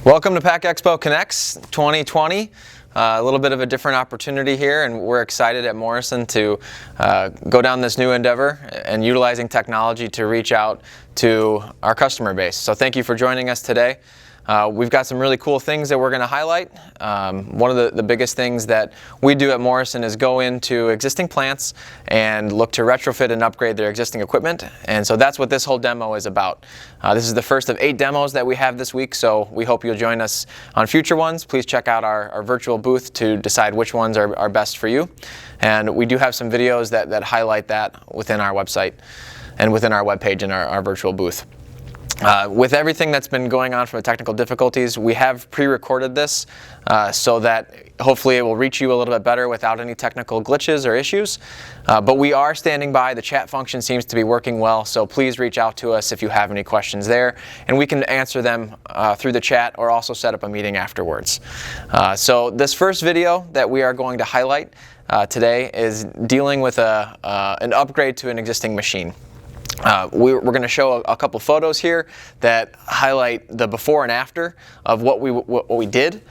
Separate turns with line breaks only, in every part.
Welcome to EXPO Connects 2020. A little bit of a different opportunity here, and we're excited at Morrison to go down this new endeavor and utilizing technology to reach out to our customer base. So thank you for joining us today. We've got some really cool things that we're going to highlight. One of the biggest things that we do at Morrison is go into existing plants and look to retrofit and upgrade their existing equipment. And so that's what this whole demo is about. This is the first of 8 demos that we have this week, so we hope you'll join us on future ones. Please check out our virtual booth to decide which ones are best for you. And we do have some videos that highlight that within our website and within our webpage in our virtual booth. With everything that's been going on from the technical difficulties, we have pre-recorded this so that hopefully it will reach you a little bit better without any technical glitches or issues. But we are standing by. The chat function seems to be working well, so please reach out to us if you have any questions there, and we can answer them through the chat or also set up a meeting afterwards. So this first video that we are going to highlight today is dealing with an upgrade to an existing machine. We're going to show a couple photos here that highlight the before and after of what we did.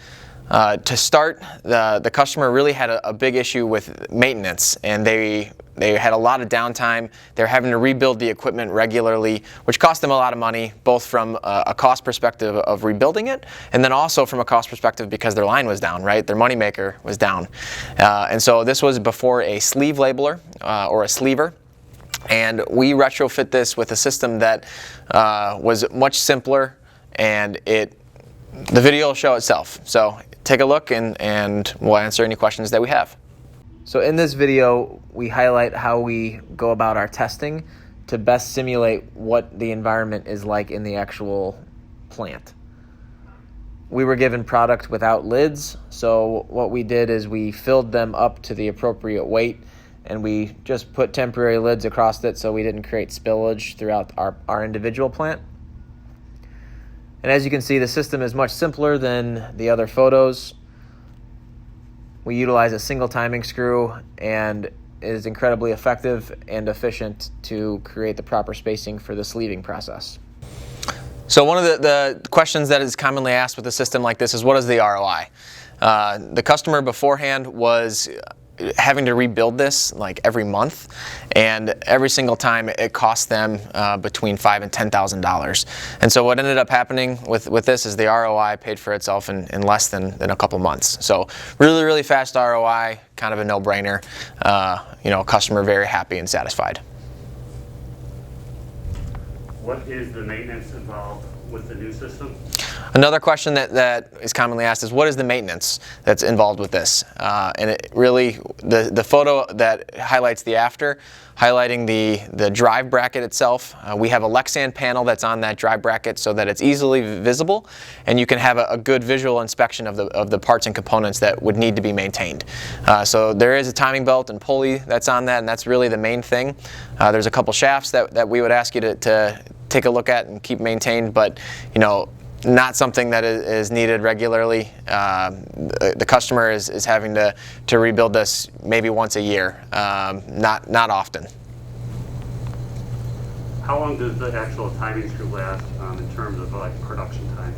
To start, the customer really had a big issue with maintenance, and they had a lot of downtime. They're having to rebuild the equipment regularly, which cost them a lot of money, both from a cost perspective of rebuilding it, and then also from a cost perspective because their line was down, right? Their moneymaker was down. And so this was before a sleeve labeler or a sleever. And we retrofit this with a system that was much simpler, and the video will show itself. So take a look and we'll answer any questions that we have. So in this video, we highlight how we go about our testing to best simulate what the environment is like in the actual plant. We were given product without lids, so what we did is we filled them up to the appropriate weight, and we just put temporary lids across it so we didn't create spillage throughout our individual plant. And as you can see, the system is much simpler than the other photos. We utilize a single timing screw, and it is incredibly effective and efficient to create the proper spacing for the sleeving process. So one of the questions that is commonly asked with a system like this is, what is the ROI? The customer beforehand was having to rebuild this like every month, and every single time it cost them between $5,000 and $10,000. And so what ended up happening with this is the ROI paid for itself in less than a couple months. So really fast ROI, kind of a no-brainer. Customer very happy and satisfied.
What is the maintenance involved with the new system?
Another question that is commonly asked is, what is the maintenance that's involved with this? And it really, the photo that highlights the after, highlighting the drive bracket itself. We have a Lexan panel that's on that drive bracket so that it's easily visible, and you can have a good visual inspection of the parts and components that would need to be maintained. So there is a timing belt and pulley that's on that, and that's really the main thing. There's a couple shafts that we would ask you to take a look at and keep maintained, but not something that is needed regularly. The customer is having to rebuild this maybe once a year, not often.
How long does the actual timing screw last in terms of like production time?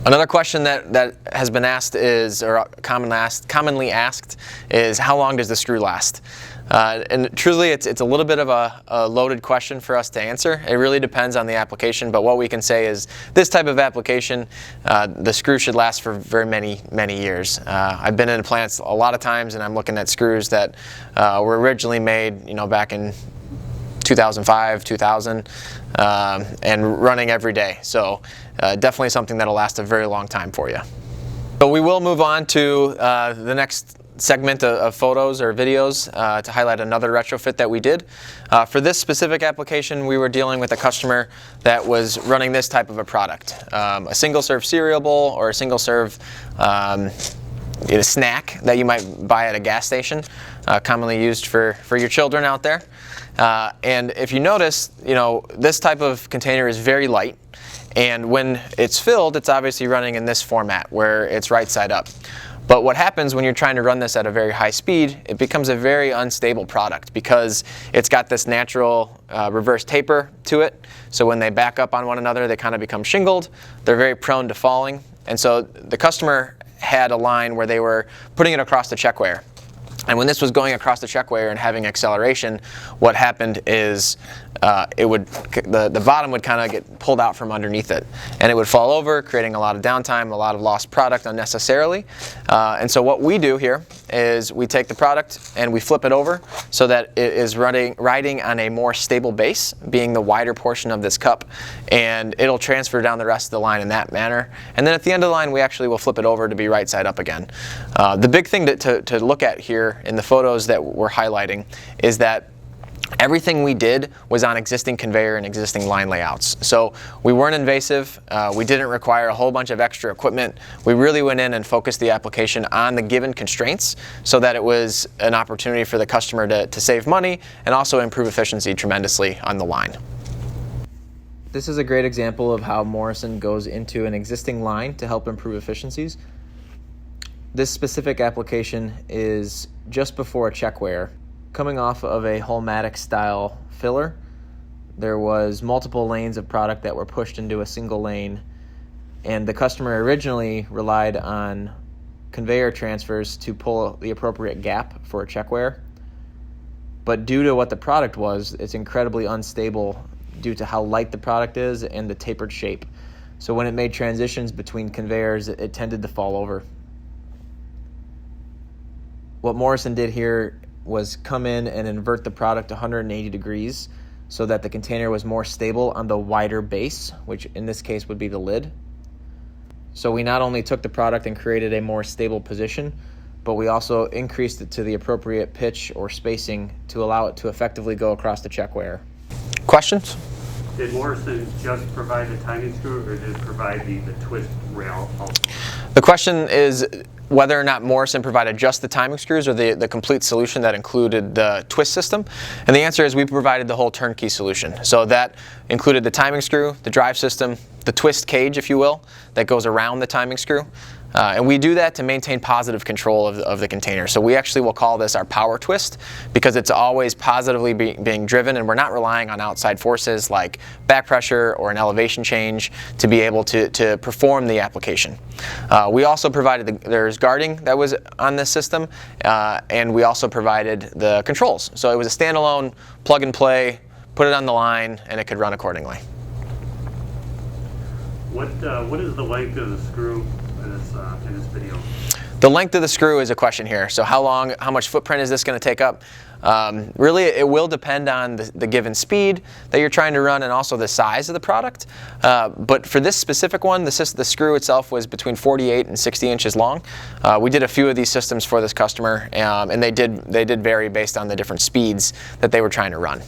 Another question that has been asked is, or commonly asked is, how long does the screw last? And truly, it's a little bit of a loaded question for us to answer. It really depends on the application, but what we can say is this type of application, the screw should last for very many years. I've been in plants a lot of times, and I'm looking at screws that were originally made, back in 2005, 2000, and running every day. So definitely something that'll last a very long time for you. But we will move on to the next segment of photos or videos to highlight another retrofit that we did. For this specific application, we were dealing with a customer that was running this type of a product, a single-serve cereal bowl or a single-serve snack that you might buy at a gas station, commonly used for your children out there. And if you notice, this type of container is very light, and when it's filled, it's obviously running in this format where it's right side up. But what happens when you're trying to run this at a very high speed, it becomes a very unstable product because it's got this natural reverse taper to it. So when they back up on one another, they kind of become shingled. They're very prone to falling. And so the customer had a line where they were putting it across the checkwear. And when this was going across the checkwear and having acceleration, what happened is the bottom would kind of get pulled out from underneath it, and it would fall over, creating a lot of downtime, a lot of lost product unnecessarily. And so what we do here is we take the product and we flip it over so that it is riding on a more stable base, being the wider portion of this cup, and it'll transfer down the rest of the line in that manner. And then at the end of the line, we actually will flip it over to be right side up again. The big thing to look at here in the photos that we're highlighting is that everything we did was on existing conveyor and existing line layouts. So we weren't invasive, we didn't require a whole bunch of extra equipment. We really went in and focused the application on the given constraints so that it was an opportunity for the customer to save money and also improve efficiency tremendously on the line. This is a great example of how Morrison goes into an existing line to help improve efficiencies. This specific application is just before a checkwear. Coming off of a Holmatic style filler, there was multiple lanes of product that were pushed into a single lane, and the customer originally relied on conveyor transfers to pull the appropriate gap for a checkwear. But due to what the product was, it's incredibly unstable due to how light the product is and the tapered shape. So when it made transitions between conveyors, it tended to fall over. What Morrison did here was come in and invert the product 180 degrees so that the container was more stable on the wider base, which in this case would be the lid. So we not only took the product and created a more stable position, but we also increased it to the appropriate pitch or spacing to allow it to effectively go across the checkwear. Questions?
Did Morrison just provide the timing screw, or did it provide the twist rail also?
The question is whether or not Morrison provided just the timing screws or the complete solution that included the twist system. And the answer is we provided the whole turnkey solution. So that included the timing screw, the drive system, the twist cage, if you will, that goes around the timing screw. And we do that to maintain positive control of the container. So we actually will call this our power twist because it's always positively being driven, and we're not relying on outside forces like back pressure or an elevation change to be able to perform the application. We also provided there's guarding that was on this system, and we also provided the controls. So it was a standalone plug and play, put it on the line, and it could run accordingly.
What is the length of the screw in this video?
The length of the screw is a question here. So how much footprint is this going to take up? Really, it will depend on the given speed that you're trying to run and also the size of the product. But for this specific one, the screw itself was between 48 and 60 inches long. We did a few of these systems for this customer, and they did vary based on the different speeds that they were trying to run.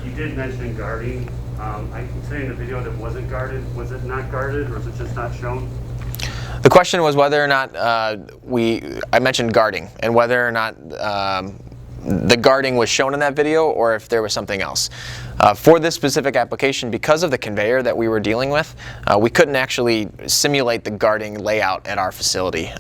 You did mention guarding. I can say in the video that wasn't guarded. Was it not guarded, or was it just not shown?
The question was whether or not I mentioned guarding, and whether or not the guarding was shown in that video or if there was something else. For this specific application, because of the conveyor that we were dealing with, we couldn't actually simulate the guarding layout at our facility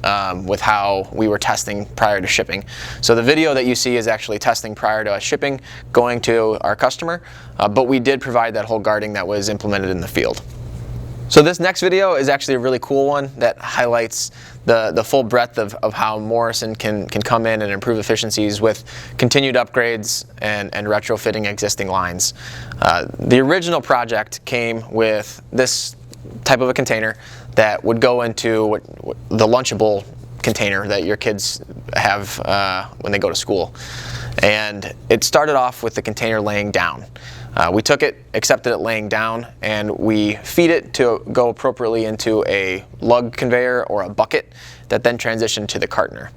with how we were testing prior to shipping. So the video that you see is actually testing prior to us shipping, going to our customer, but we did provide that whole guarding that was implemented in the field. So this next video is actually a really cool one that highlights the full breadth of how Morrison can come in and improve efficiencies with continued upgrades and retrofitting existing lines. The original project came with this type of a container that would go into the Lunchable container that your kids have when they go to school. And it started off with the container laying down. We took it, accepted it laying down, and we feed it to go appropriately into a lug conveyor or a bucket that then transitioned to the cartoner.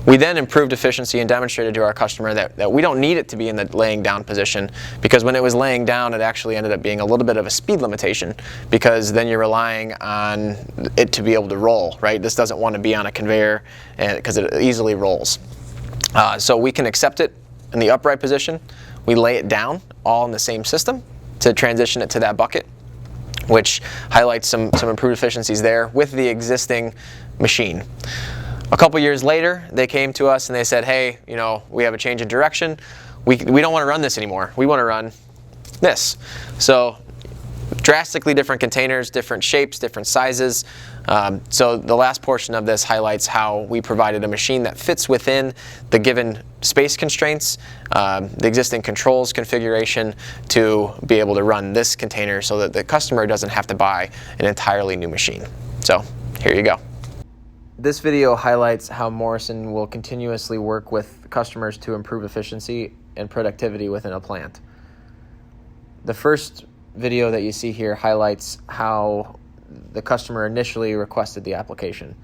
We then improved efficiency and demonstrated to our customer that we don't need it to be in the laying down position, because when it was laying down, it actually ended up being a little bit of a speed limitation, because then you're relying on it to be able to roll, right? This doesn't want to be on a conveyor because it easily rolls. So we can accept it in the upright position. We lay it down all in the same system to transition it to that bucket. which highlights some improved efficiencies there with the existing machine. A couple years later, they came to us and they said, hey, you know, we have a change in direction. We don't want to run this anymore. We want to run this. So drastically different containers, different shapes, different sizes. So the last portion of this highlights how we provided a machine that fits within the given space constraints, the existing controls configuration to be able to run this container so that the customer doesn't have to buy an entirely new machine. So here you go. This video highlights how Morrison will continuously work with customers to improve efficiency and productivity within a plant. The first video that you see here highlights how the customer initially requested the application.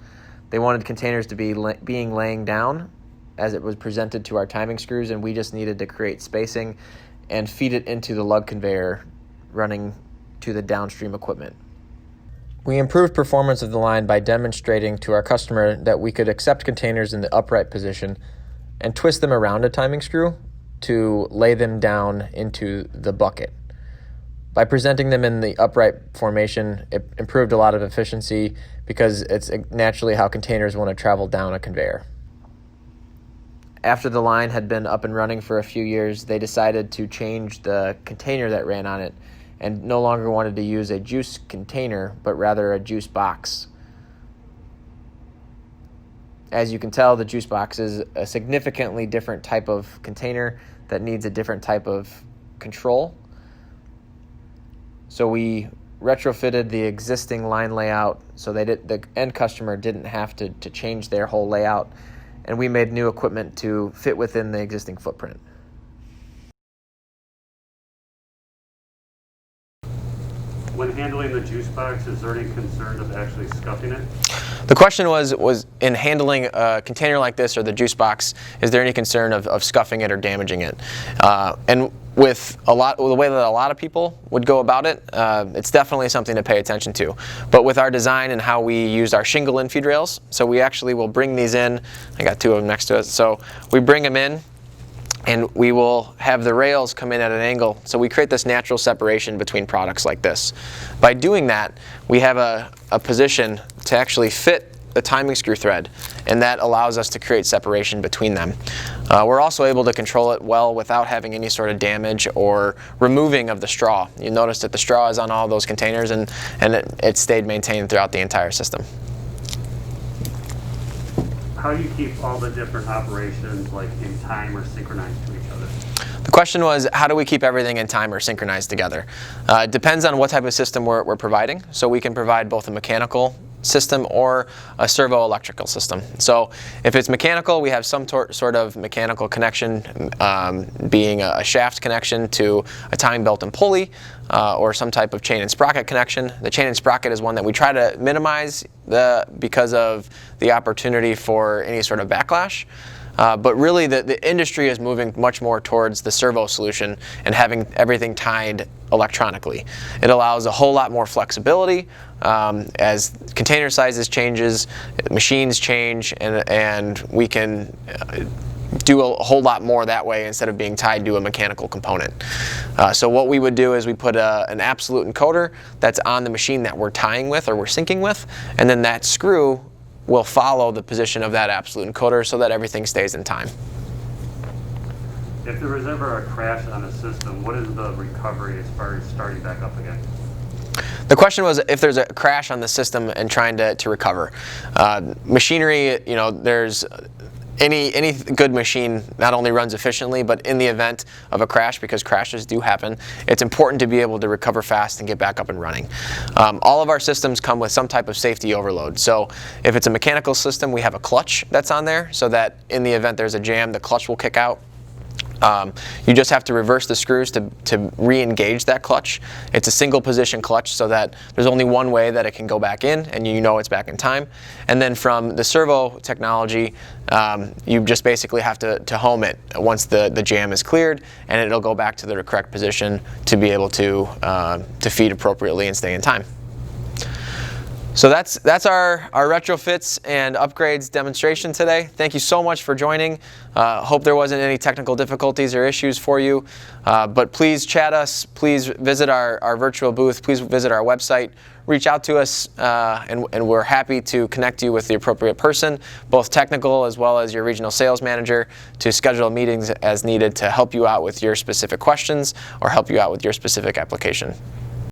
They wanted containers to be laying down as it was presented to our timing screws, and we just needed to create spacing and feed it into the lug conveyor running to the downstream equipment. We improved performance of the line by demonstrating to our customer that we could accept containers in the upright position and twist them around a timing screw to lay them down into the bucket. By presenting them in the upright formation, it improved a lot of efficiency because it's naturally how containers want to travel down a conveyor. After the line had been up and running for a few years, they decided to change the container that ran on it and no longer wanted to use a juice container, but rather a juice box. As you can tell, the juice box is a significantly different type of container that needs a different type of control. So we retrofitted the existing line layout so that the end customer didn't have to change their whole layout, and we made new equipment to fit within the existing footprint.
When handling the juice box, is there any concern of actually scuffing it?
The question was in handling a container like this or the juice box, is there any concern of scuffing it or damaging it? And with the way that a lot of people would go about it, it's definitely something to pay attention to. But with our design and how we use our shingle infeed rails, so we actually will bring these in. I got two of them next to it. So we bring them in, and we will have the rails come in at an angle. So we create this natural separation between products like this. By doing that, we have a position to actually fit the timing screw thread, and that allows us to create separation between them. We're also able to control it well without having any sort of damage or removing of the straw. You notice that the straw is on all those containers, and it stayed maintained throughout the entire system.
How do you keep all the different operations like in time or synchronized to each other?
The question was, how do we keep everything in time or synchronized together? It depends on what type of system we're providing. So we can provide both a mechanical system or a servo electrical system. So if it's mechanical, we have some sort of mechanical connection, being a shaft connection to a timing belt and pulley, or some type of chain and sprocket connection. The chain and sprocket is one that we try to minimize because of the opportunity for any sort of backlash. But really the industry is moving much more towards the servo solution and having everything tied electronically. It allows a whole lot more flexibility as container sizes changes, machines change, and we can do a whole lot more that way instead of being tied to a mechanical component. So what we would do is we put an absolute encoder that's on the machine that we're tying with or we're syncing with, and then that screw will follow the position of that absolute encoder so that everything stays in time.
If there was ever a crash on a system, what is the recovery as far as starting back up again?
The question was if there's a crash on the system and trying to recover. Machinery, you know, there's any good machine not only runs efficiently, but in the event of a crash, because crashes do happen, it's important to be able to recover fast and get back up and running. All of our systems come with some type of safety overload. So if it's a mechanical system, we have a clutch that's on there so that in the event there's a jam, the clutch will kick out. You just have to reverse the screws to re-engage that clutch. It's a single position clutch so that there's only one way that it can go back in, and you know it's back in time. And then from the servo technology, you just basically have to home it once the jam is cleared, and it'll go back to the correct position to be able to feed appropriately and stay in time. So that's our retrofits and upgrades demonstration today. Thank you so much for joining. Hope there wasn't any technical difficulties or issues for you. But please chat us. Please visit our virtual booth. Please visit our website. Reach out to us, and we're happy to connect you with the appropriate person, both technical as well as your regional sales manager, to schedule meetings as needed to help you out with your specific questions or help you out with your specific application.